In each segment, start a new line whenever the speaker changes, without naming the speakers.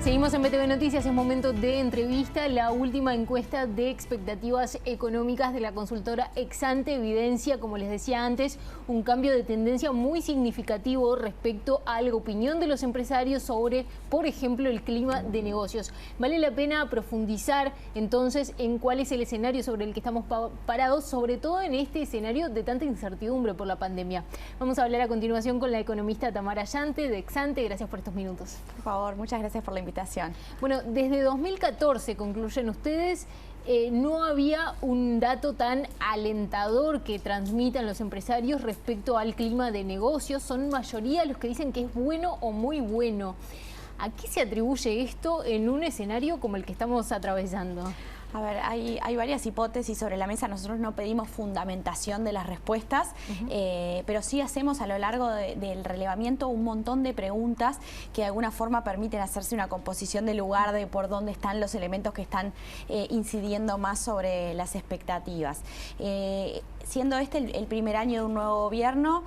Seguimos en BTV Noticias, es momento de entrevista. La última encuesta de expectativas económicas de la consultora Exante evidencia, como les decía antes, un cambio de tendencia muy significativo respecto a la opinión de los empresarios sobre, por ejemplo, el clima de negocios. Vale la pena profundizar entonces en cuál es el escenario sobre el que estamos parados, sobre todo en este escenario de tanta incertidumbre por la pandemia. Vamos a hablar a continuación con la economista Tamara Llante de Exante. Gracias por estos minutos.
Por favor, muchas gracias por la invitación.
Bueno, desde 2014, concluyen ustedes, no había un dato tan alentador que transmitan los empresarios respecto al clima de negocios. Son mayoría los que dicen que es bueno o muy bueno. ¿A qué se atribuye esto en un escenario como el que estamos atravesando?
A ver, hay varias hipótesis sobre la mesa. Nosotros no pedimos fundamentación de las respuestas, pero sí hacemos a lo largo del relevamiento un montón de preguntas que de alguna forma permiten hacerse una composición del lugar de por dónde están los elementos que están incidiendo más sobre las expectativas. Siendo este el primer año de un nuevo gobierno,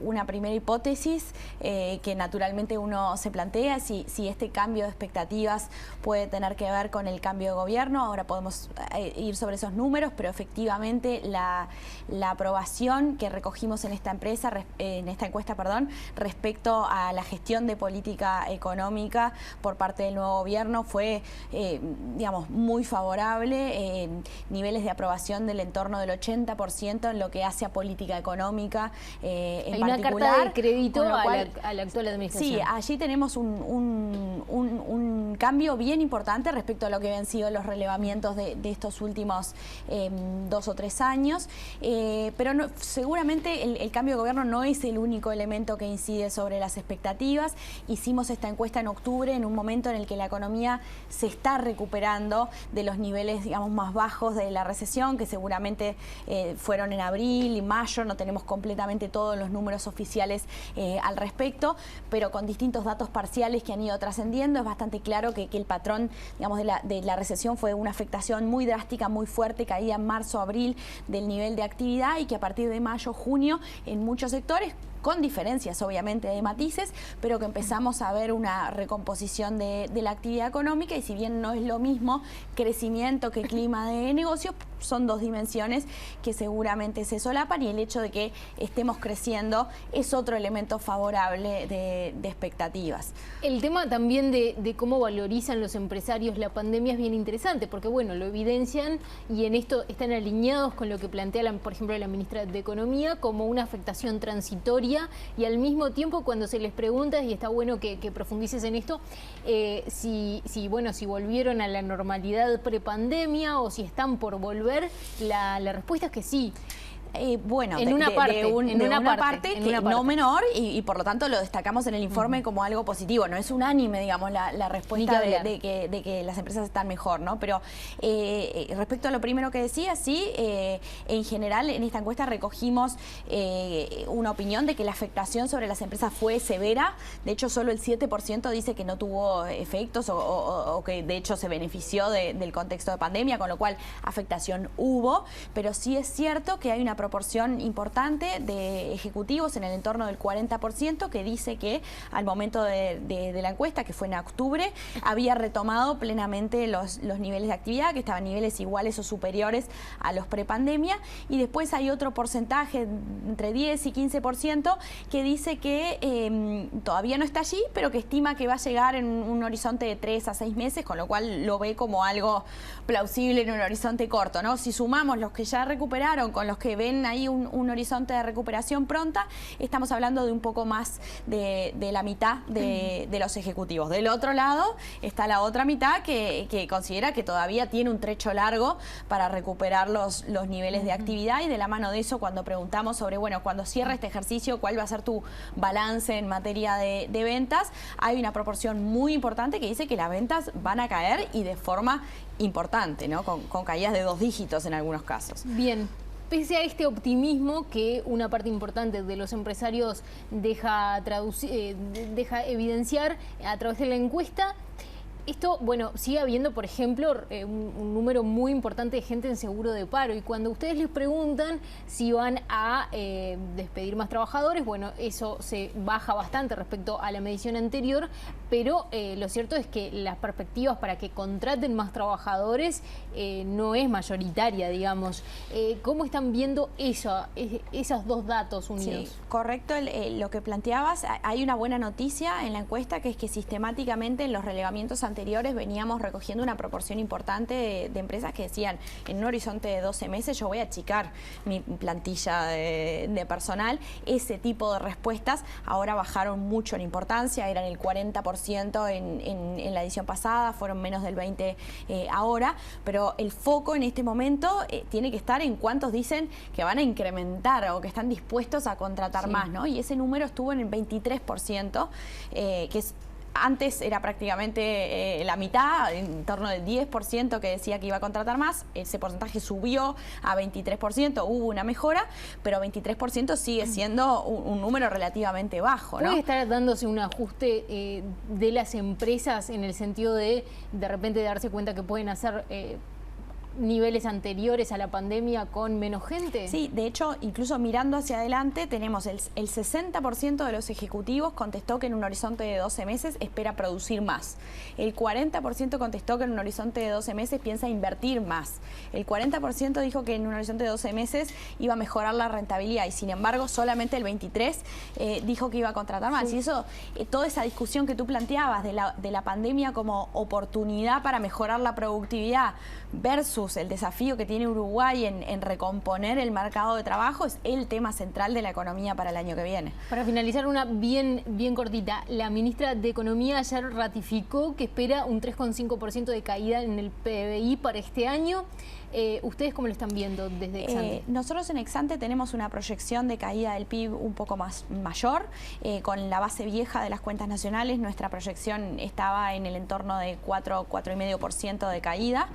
una primera hipótesis que naturalmente uno se plantea si este cambio de expectativas puede tener que ver con el cambio de gobierno. Ahora podemos ir sobre esos números, pero efectivamente la aprobación que recogimos en esta encuesta, respecto a la gestión de política económica por parte del nuevo gobierno fue, digamos, muy favorable. Niveles de aprobación del entorno del 80% en lo que hace a política económica en
Hay
particular.
una carta de crédito a la actual administración.
Sí, allí tenemos un cambio bien importante respecto a lo que habían sido los relevamientos de estos últimos 2 o 3 años, pero no, seguramente el cambio de gobierno no es el único elemento que incide sobre las expectativas. Hicimos esta encuesta en octubre, en un momento en el que la economía se está recuperando de los niveles, digamos, más bajos de la recesión, que seguramente fueron en abril y mayo. No tenemos completamente todos los números oficiales al respecto, pero con distintos datos parciales que han ido trascendiendo es bastante claro que el patrón, digamos, de la recesión fue una afectación muy drástica, muy fuerte, caída en marzo, abril del nivel de actividad, y que a partir de mayo, junio, en muchos sectores, con diferencias obviamente de matices, pero que empezamos a ver una recomposición de la actividad económica. Y si bien no es lo mismo crecimiento que clima de negocios, son dos dimensiones que seguramente se solapan, y el hecho de que estemos creciendo es otro elemento favorable de expectativas.
El tema también de cómo valorizan los empresarios la pandemia es bien interesante, porque bueno, lo evidencian y en esto están alineados con lo que plantea, por ejemplo, la ministra de Economía como una afectación transitoria, y al mismo tiempo cuando se les pregunta, y está bueno que profundices en esto, si volvieron a la normalidad prepandemia o si están por volver, la respuesta es que sí.
Bueno,
en una parte
no menor, y por lo tanto lo destacamos en el informe como algo positivo. No es unánime, digamos, la respuesta de que las empresas están mejor, ¿no? Pero respecto a lo primero que decía, sí, en general en esta encuesta recogimos una opinión de que la afectación sobre las empresas fue severa. De hecho, solo el 7% dice que no tuvo efectos o que de hecho se benefició del contexto de pandemia, con lo cual afectación hubo. Pero sí es cierto que hay una proporción importante de ejecutivos en el entorno del 40% que dice que al momento de la encuesta, que fue en octubre, había retomado plenamente los niveles de actividad, que estaban a niveles iguales o superiores a los prepandemia. Y después hay otro porcentaje, entre 10 y 15%, que dice que todavía no está allí, pero que estima que va a llegar en un horizonte de 3 a 6 meses, con lo cual lo ve como algo plausible en un horizonte corto, ¿no? Si sumamos los que ya recuperaron con los que ven ahí un horizonte de recuperación pronta, estamos hablando de un poco más de la mitad de los ejecutivos. Del otro lado está la otra mitad que considera que todavía tiene un trecho largo para recuperar los niveles de actividad, y de la mano de eso, cuando preguntamos sobre, bueno, cuando cierra este ejercicio, ¿cuál va a ser tu balance en materia de ventas? Hay una proporción muy importante que dice que las ventas van a caer, y de forma importante, ¿no? Con caídas de 2 dígitos en algunos casos.
Bien. Pese a este optimismo que una parte importante de los empresarios deja evidenciar a través de la encuesta, esto, bueno, sigue habiendo, por ejemplo, un número muy importante de gente en seguro de paro, y cuando ustedes les preguntan si van a despedir más trabajadores, bueno, eso se baja bastante respecto a la medición anterior, pero lo cierto es que las perspectivas para que contraten más trabajadores no es mayoritaria, digamos. ¿Cómo están viendo esos dos datos unidos?
Sí, correcto, lo que planteabas. Hay una buena noticia en la encuesta, que es que sistemáticamente en los relevamientos anteriores veníamos recogiendo una proporción importante de empresas que decían, en un horizonte de 12 meses yo voy a achicar mi plantilla de personal. Ese tipo de respuestas ahora bajaron mucho en importancia, eran el 40% en la edición pasada, fueron menos del 20% ahora, pero el foco en este momento tiene que estar en cuántos dicen que van a incrementar o que están dispuestos a contratar más, ¿no? Y ese número estuvo en el 23%, que es... Antes era prácticamente la mitad, en torno del 10% que decía que iba a contratar más. Ese porcentaje subió a 23%, hubo una mejora, pero 23% sigue siendo un número relativamente bajo, ¿no?
¿Puede estar dándose un ajuste de las empresas en el sentido de repente darse cuenta que pueden hacer niveles anteriores a la pandemia con menos gente?
Sí, de hecho, incluso mirando hacia adelante, tenemos el 60% de los ejecutivos contestó que en un horizonte de 12 meses espera producir más. El 40% contestó que en un horizonte de 12 meses piensa invertir más. El 40% dijo que en un horizonte de 12 meses iba a mejorar la rentabilidad y, sin embargo, solamente el 23% dijo que iba a contratar más. Sí. Y eso, toda esa discusión que tú planteabas de la pandemia como oportunidad para mejorar la productividad versus el desafío que tiene Uruguay en recomponer el mercado de trabajo, es el tema central de la economía para el año que viene.
Para finalizar, una bien cortita. La ministra de Economía ayer ratificó que espera un 3,5% de caída en el PBI para este año. ¿Ustedes cómo lo están viendo desde Exante?
Nosotros en Exante tenemos una proyección de caída del PIB un poco mayor. Con la base vieja de las cuentas nacionales, nuestra proyección estaba en el entorno de 4,5% de caída.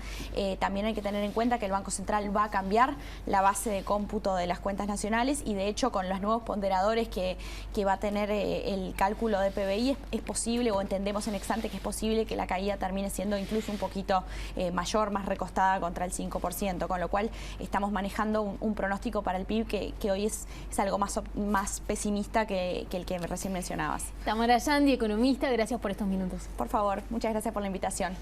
También hay que tener en cuenta que el Banco Central va a cambiar la base de cómputo de las cuentas nacionales y, de hecho, con los nuevos ponderadores que va a tener el cálculo de PBI, es posible, o entendemos en Exante que es posible, que la caída termine siendo incluso un poquito mayor, más recostada contra el 5%, con lo cual estamos manejando un pronóstico para el PIB que hoy es algo más pesimista que el que recién mencionabas.
Tamara Yandi, economista, gracias por estos minutos.
Por favor, muchas gracias por la invitación.